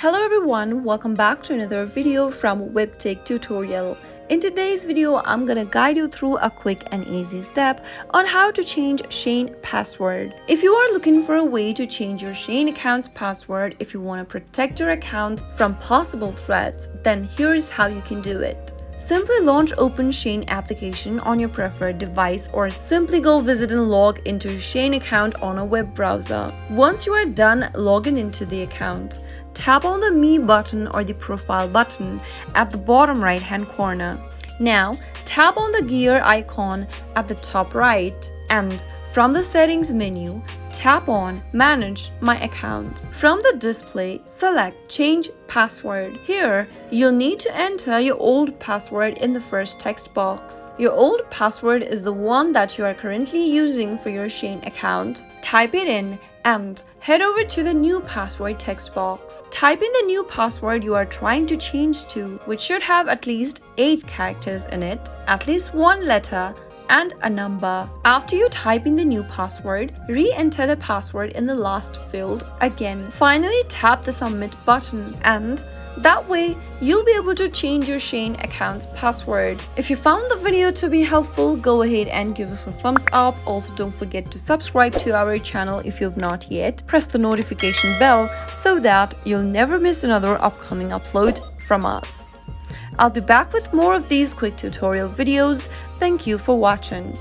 Hello everyone, welcome back to another video from Webtech Tutorial. In today's video, I'm gonna guide you through a quick and easy step on how to change Shein password. If you are looking for a way to change your Shein account's password if you want to protect your account from possible threats, then here's how you can do it. Simply launch Open Shein application on your preferred device or simply go visit and log into your Shein account on a web browser. Once you are done logging into the account, tap on the Me button or the Profile button at the bottom right hand corner. Now tap on the gear icon at the top right and from the settings menu, tap on Manage My Account. From the display, select Change Password. Here, you'll need to enter your old password in the first text box. Your old password is the one that you are currently using for your Shein account. Type it in and head over to the new password text box. Type in the new password you are trying to change to, which should have at least 8 characters in it, at least one letter, and a number. After you type in the new password, re-enter the password in the last field again. Finally, tap the Submit button and that way, you'll be able to change your Shein account's password. If you found the video to be helpful, go ahead and give us a thumbs up. Also, don't forget to subscribe to our channel if you've not yet. Press the notification bell so that you'll never miss another upcoming upload from us. I'll be back with more of these quick tutorial videos. Thank you for watching.